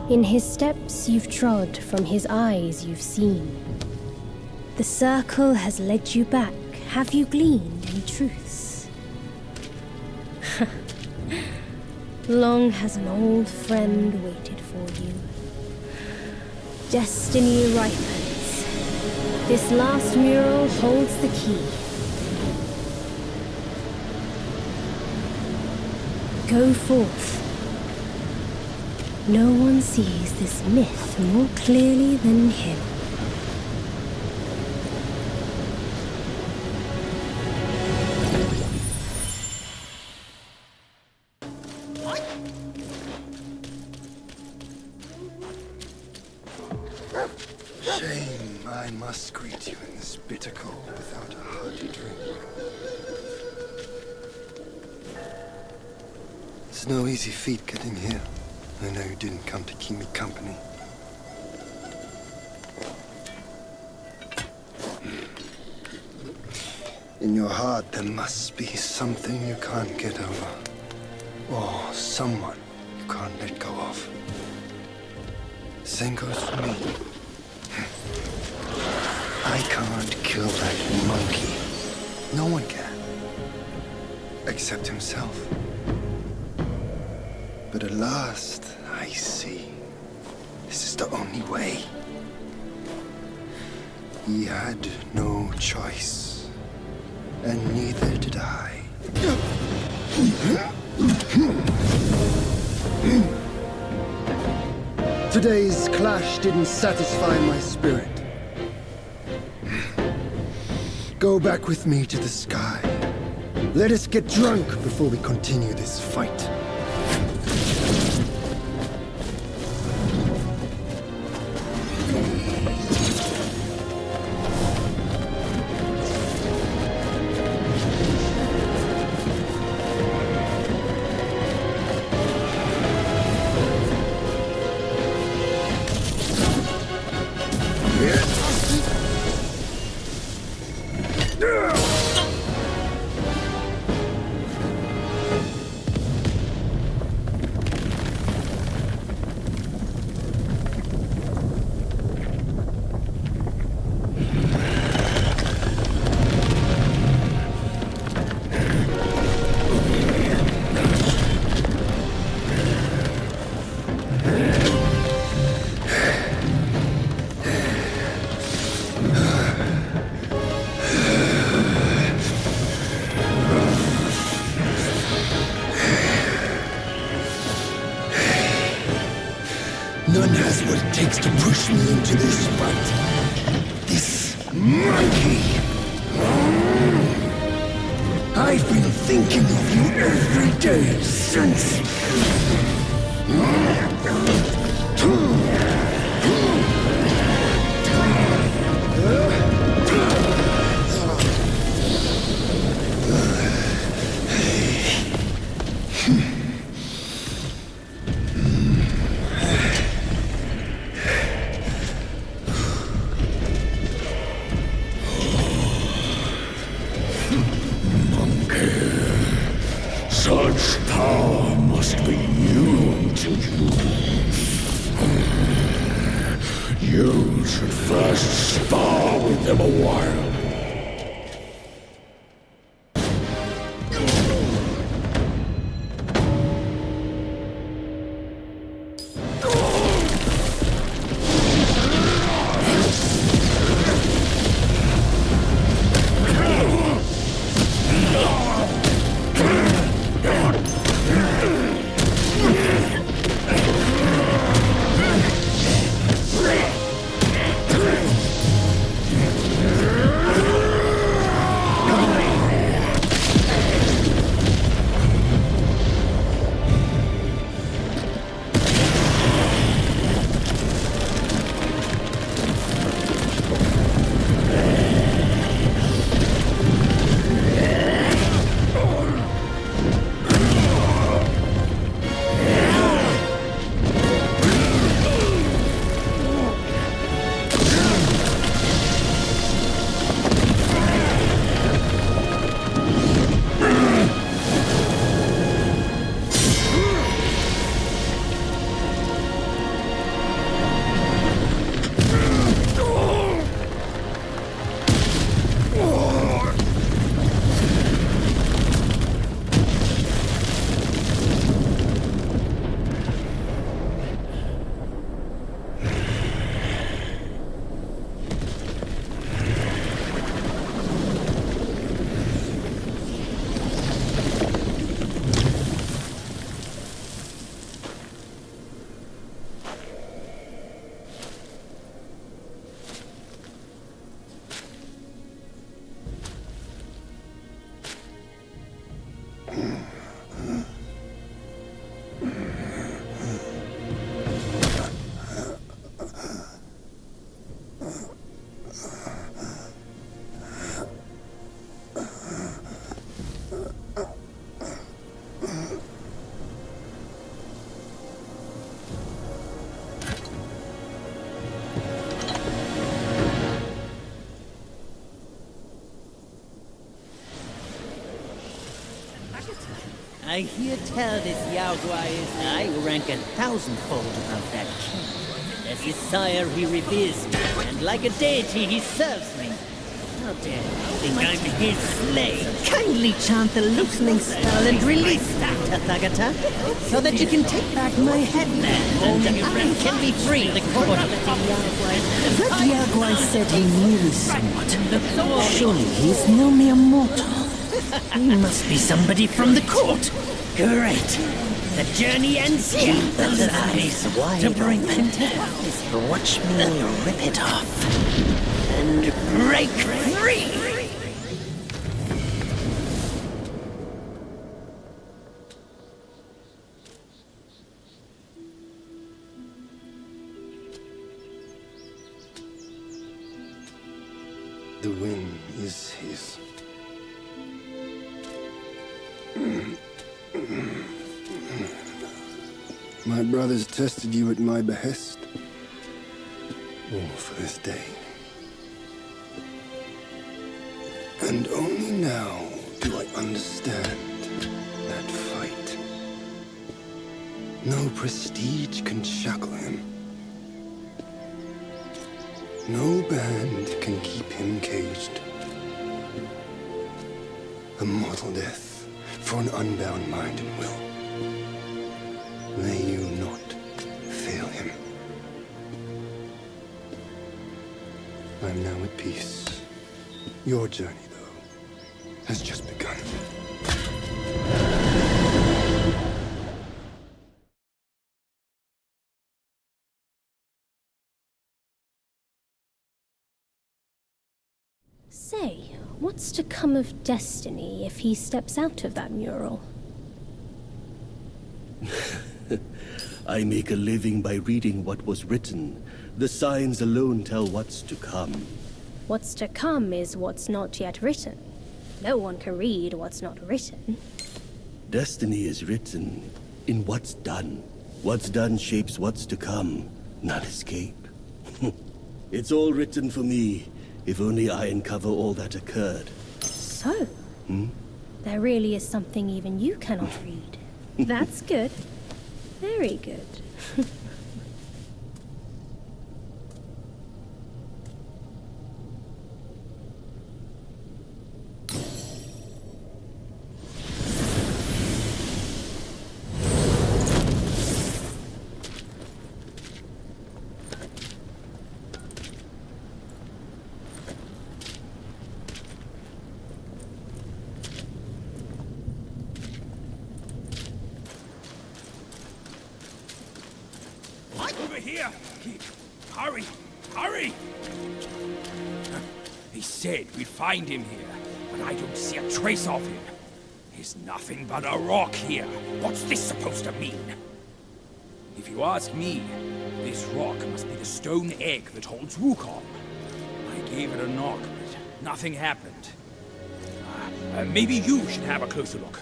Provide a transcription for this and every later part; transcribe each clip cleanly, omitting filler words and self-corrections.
In his steps you've trod, from his eyes you've seen. The circle has led you back. Have you gleaned any truths? Long has an old friend waited for you. Destiny ripens. This last mural holds the key. Go forth. No one sees this myth more clearly than him. Shame I must greet you in this bitter cold without a hearty drink. It's no easy feat getting here. I know you didn't come to keep me company. In your heart, there must be something you can't get over. Or someone you can't let go of. Same goes for me. I can't kill that monkey. No one can. Except himself. But at last, I see. This is the only way. He had no choice. And neither did I. Today's clash didn't satisfy my spirit. Go back with me to the sky. Let us get drunk before we continue this fight. None has what it takes to push me into this fight. This monkey. I've been thinking of you every day since. Such power must be new to you. You should first spar with them a while. I hear tell this Yaogwai is I rank 1,000-fold above that king. As his sire he reveres me, and like a deity he serves me. How dare you think I'm his slave? Kindly chant the loosening spell and release that, Tathagata, so that you can take back my headland and I can be free. The court. That Yaogwai said he knew me somewhat. Surely he's no mere mortal. He must be somebody from the court. Great. The journey ends here. Keep those eyes wide to bring them down. Watch me rip it off and break free. The win is his. My brothers tested you at my behest. All for this day. And only now do I understand that fight. No prestige can shackle him. No band can keep him caged. A mortal death for an unbound mind and will. May you not fail him. I'm now at peace. Your journey, though, has just begun. Say, what's to come of Destiny if he steps out of that mural? I make a living by reading what was written. The signs alone tell what's to come. What's to come is what's not yet written. No one can read what's not written. Destiny is written in what's done. What's done shapes what's to come, not escape. It's all written for me, if only I uncover all that occurred. So? There really is something even you cannot read. That's good. Very good. Over here! Hurry! Hurry! He said we'd find him here, but I don't see a trace of him. There's nothing but a rock here. What's this supposed to mean? If you ask me, this rock must be the stone egg that holds Wukong. I gave it a knock, but nothing happened. Maybe you should have a closer look.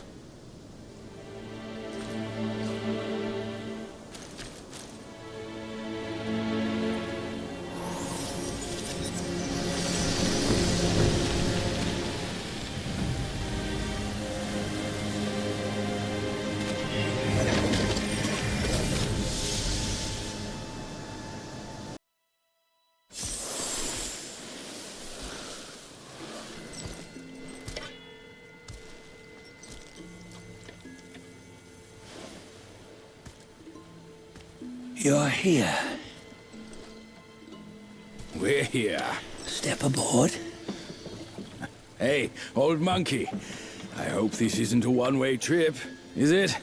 You're here. We're here. Step aboard. Hey, old monkey. I hope this isn't a one-way trip, is it?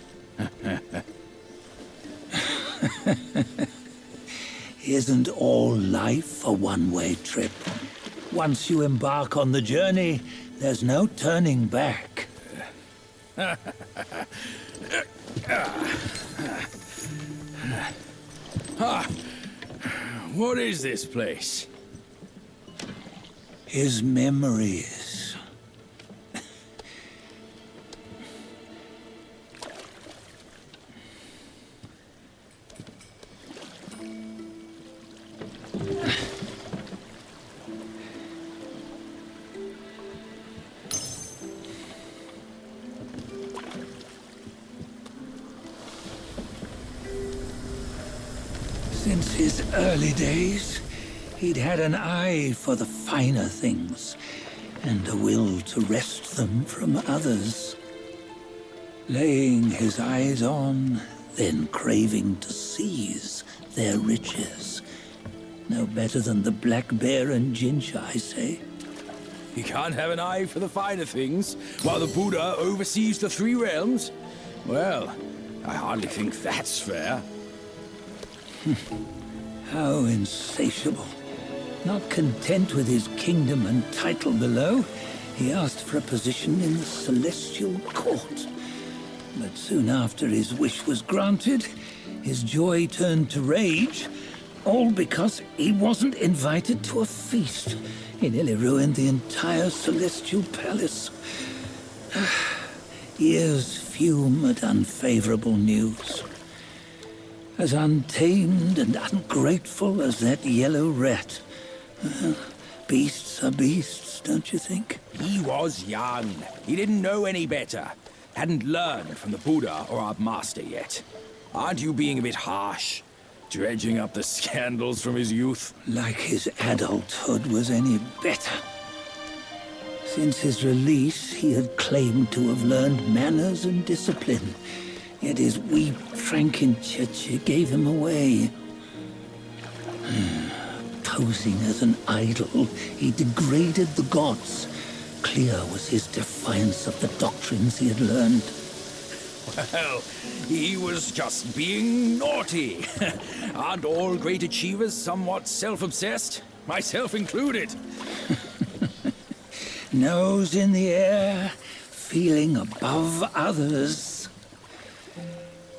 Isn't all life a one-way trip? Once you embark on the journey, there's no turning back. What is this place? His memories. Since his early days, he'd had an eye for the finer things, and a will to wrest them from others. Laying his eyes on, then craving to seize their riches. No better than the black bear and ginger, I say. You can't have an eye for the finer things, while the Buddha oversees the three realms? Well, I hardly think that's fair. How insatiable. Not content with his kingdom and title below, he asked for a position in the celestial court. But soon after his wish was granted, his joy turned to rage, all because he wasn't invited to a feast. He nearly ruined the entire celestial palace. Ears fume at unfavorable news. As untamed and ungrateful as that yellow rat. Beasts are beasts, don't you think? He was young. He didn't know any better. Hadn't learned from the Buddha or our master yet. Aren't you being a bit harsh? Dredging up the scandals from his youth? Like his adulthood was any better. Since his release, he had claimed to have learned manners and discipline. Yet his weak Frankenchurch gave him away. Posing as an idol, he degraded the gods. Clear was his defiance of the doctrines he had learned. Well, he was just being naughty. Aren't all great achievers somewhat self-obsessed? Myself included. Nose in the air, feeling above others.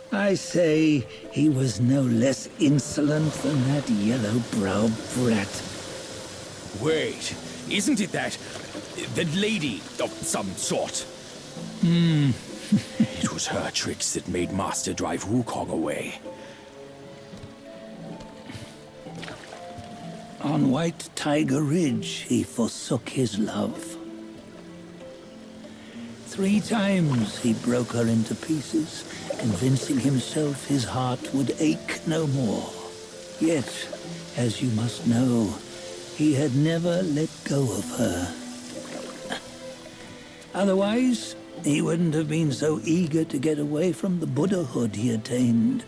I say he was no less insolent than that yellow-browed brat. Wait, isn't it that lady of some sort? It was her tricks that made Master drive Wukong away. On White Tiger Ridge, he forsook his love. 3 times he broke her into pieces, convincing himself his heart would ache no more. Yet, as you must know, he had never let go of her. Otherwise, he wouldn't have been so eager to get away from the Buddhahood he attained.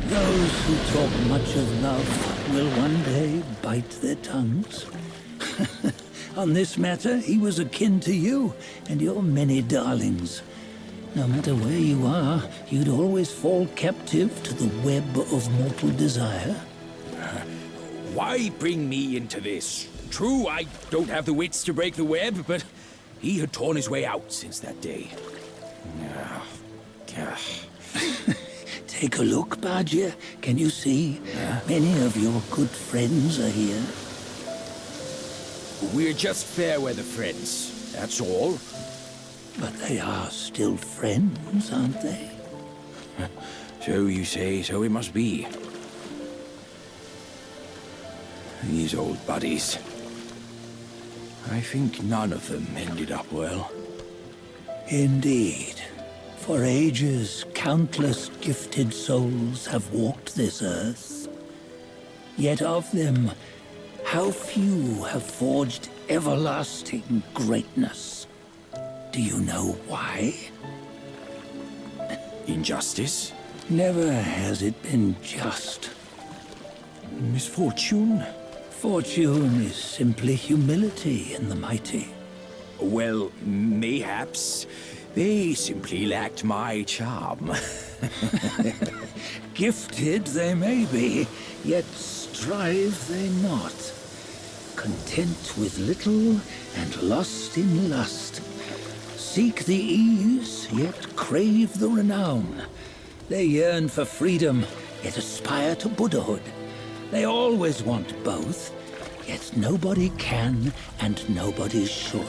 Those who talk much of love will one day bite their tongues. On this matter, he was akin to you and your many darlings. No matter where you are, you'd always fall captive to the web of mortal desire. Why bring me into this? True, I don't have the wits to break the web, but he had torn his way out since that day. Take a look, Bajia. Can you see? Many of your good friends are here. We're just fair weather friends, that's all. But they are still friends, aren't they? So you say, so it must be. These old buddies. I think none of them ended up well. Indeed. For ages, countless gifted souls have walked this earth. Yet of them, how few have forged everlasting greatness? Do you know why? Injustice? Never has it been just. Misfortune? Fortune is simply humility in the mighty. Well, mayhaps. They simply lacked my charm. Gifted they may be, yet strive they not. Content with little and lost in lust. Seek the ease, yet crave the renown. They yearn for freedom, yet aspire to Buddhahood. They always want both, yet nobody can and nobody should.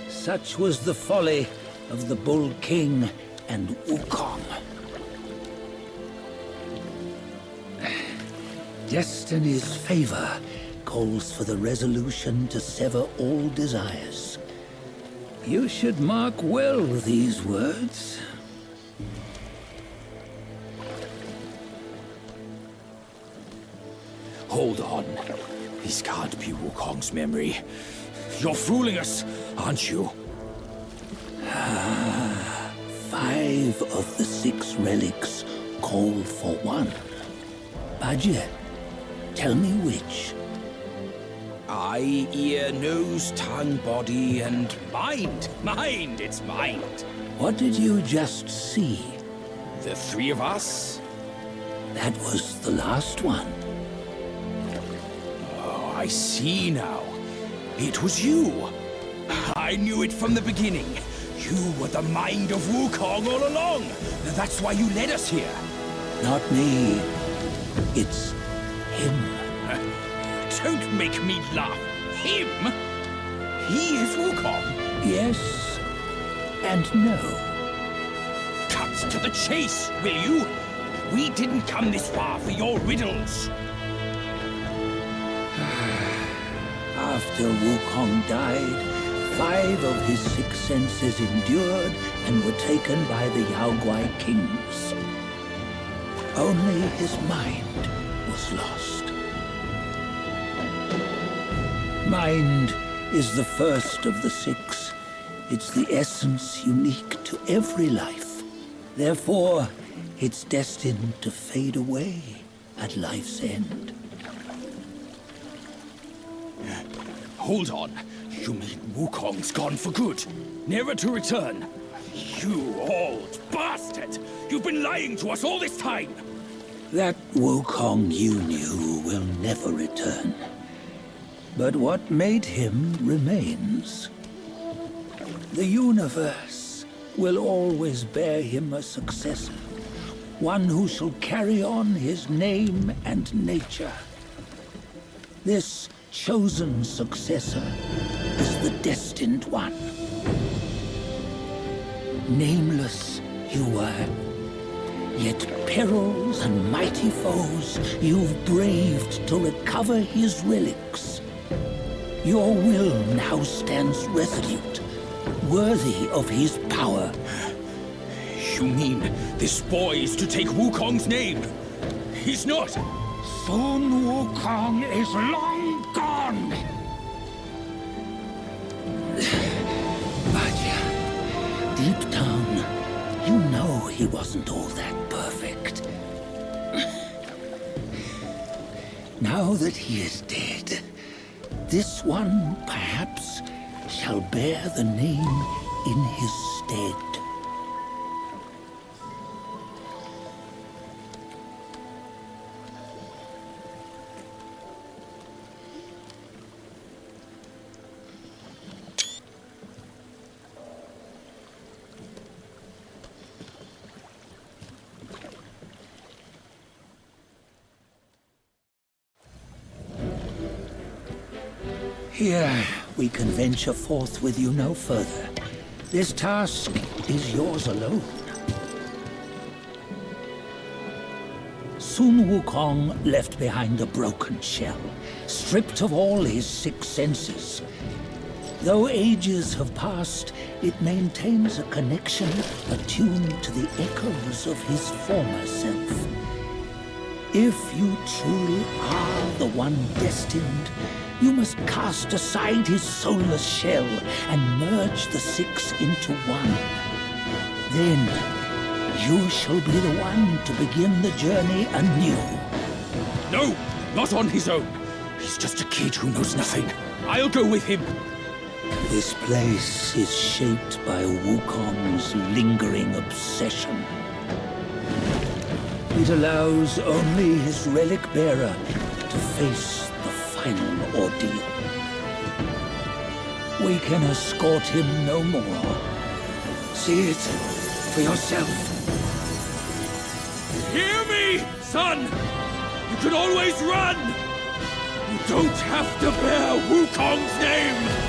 Such was the folly of the Bull King and Wukong. Destiny's favor calls for the resolution to sever all desires. You should mark well these words. Hold on. This can't be Wukong's memory. You're fooling us, aren't you? 5 of the 6 relics call for one. Badger, tell me which. Eye, ear, nose, tongue, body, and mind. Mind, it's mind. What did you just see? The 3 of us? That was the last one. Oh, I see now. It was you. I knew it from the beginning. You were the mind of Wukong all along. That's why you led us here. Not me. It's him. Don't make me laugh. Him? He is Wukong. Yes and no. Cut to the chase, will you? We didn't come this far for your riddles. After Wukong died, 5 of his 6 senses endured and were taken by the Yaoguai kings. Only his mind was lost. Mind is the first of the 6. It's the essence unique to every life. Therefore, it's destined to fade away at life's end. Hold on. You mean Wukong's gone for good? Never to return? You old bastard! You've been lying to us all this time! That Wukong you knew will never return. But what made him remains. The universe will always bear him a successor. One who shall carry on his name and nature. This chosen successor is the destined one. Nameless you were, yet perils and mighty foes you've braved to recover his relics. Your will now stands resolute, worthy of his power. You mean this boy is to take Wukong's name? He's not! Sun Wukong is long gone! Bajia, deep down, you know he wasn't all that perfect. Now that he is dead, this one, perhaps, shall bear the name in his stead. Here, we can venture forth with you no further. This task is yours alone. Sun Wukong left behind a broken shell, stripped of all his 6 senses. Though ages have passed, it maintains a connection attuned to the echoes of his former self. If you truly are the one destined, you must cast aside his soulless shell and merge the 6 into one. Then, you shall be the one to begin the journey anew. No! Not on his own! He's just a kid who knows nothing. I'll go with him! This place is shaped by Wukong's lingering obsession. It allows only his relic bearer to face the final ordeal. We can escort him no more. See it for yourself. Hear me, son! You can always run! You don't have to bear Wukong's name!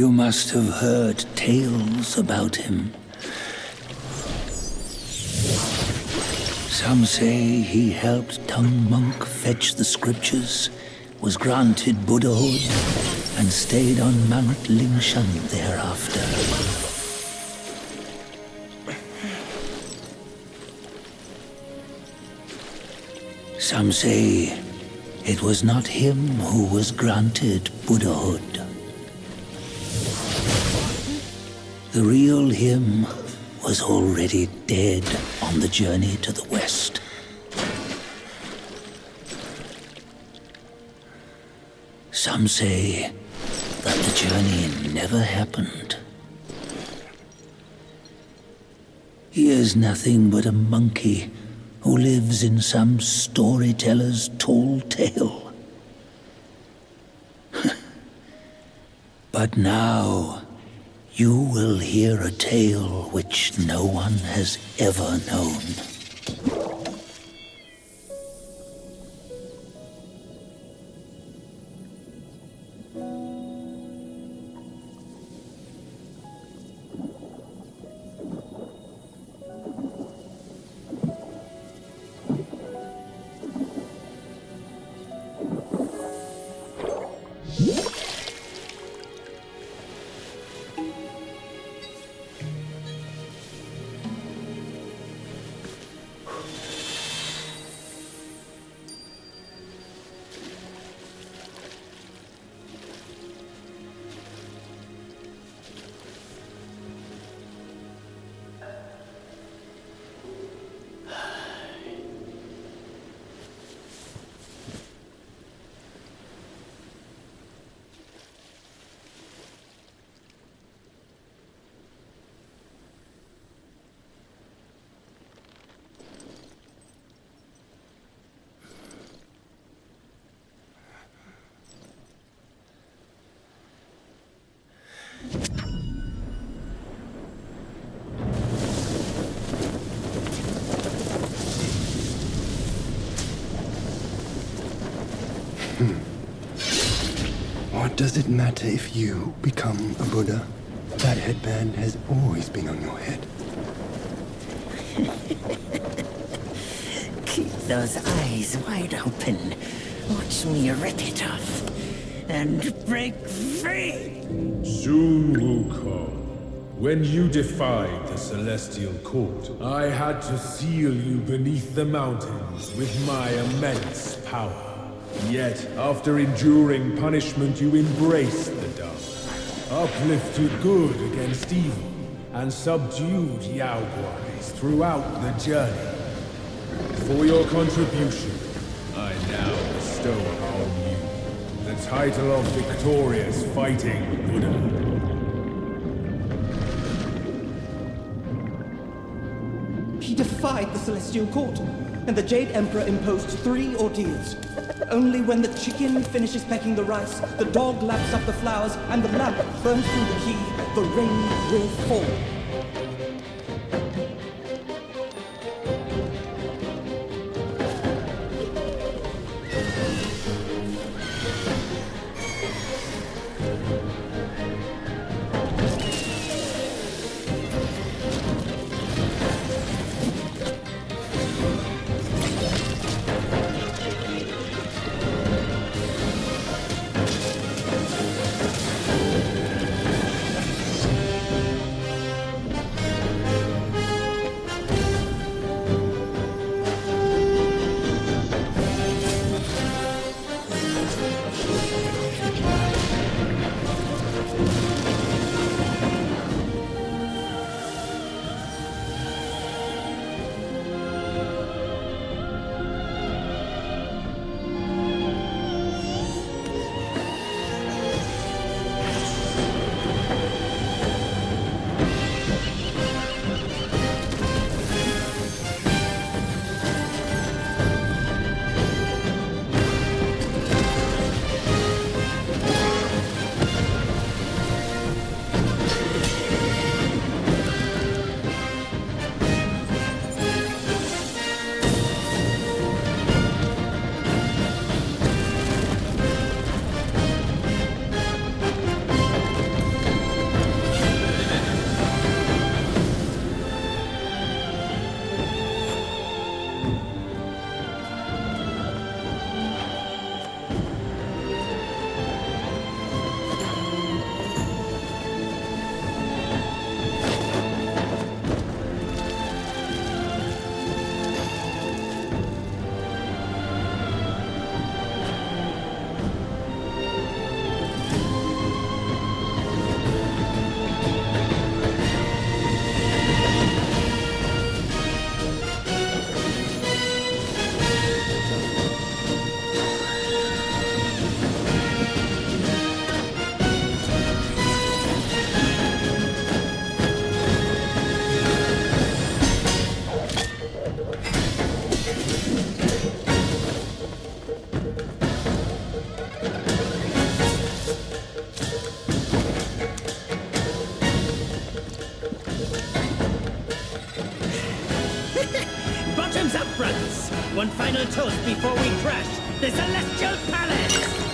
You must have heard tales about him. Some say he helped Tung Monk fetch the scriptures, was granted Buddhahood, and stayed on Mount Lingshan thereafter. Some say it was not him who was granted Buddhahood. The real him was already dead on the journey to the west. Some say that the journey never happened. He is nothing but a monkey who lives in some storyteller's tall tale. But now, you will hear a tale which no one has ever known. What does it matter if you become a Buddha? That headband has always been on your head. Keep those eyes wide open. Watch me rip it off. And break free! Sun Wukong, when you defied the Celestial Court, I had to seal you beneath the mountains with my immense power. Yet, after enduring punishment, you embraced the dark, uplifted good against evil, and subdued Yao Guais throughout the journey. For your contribution, I now bestow upon you the title of Victorious Fighting Buddha. He defied the Celestial Court, and the Jade Emperor imposed 3 ordeals. Only when the chicken finishes pecking the rice, the dog laps up the flowers, and the lamp burns through the key, the rain will fall. Time's up, brothers! One final toast before we crash the Celestial Palace!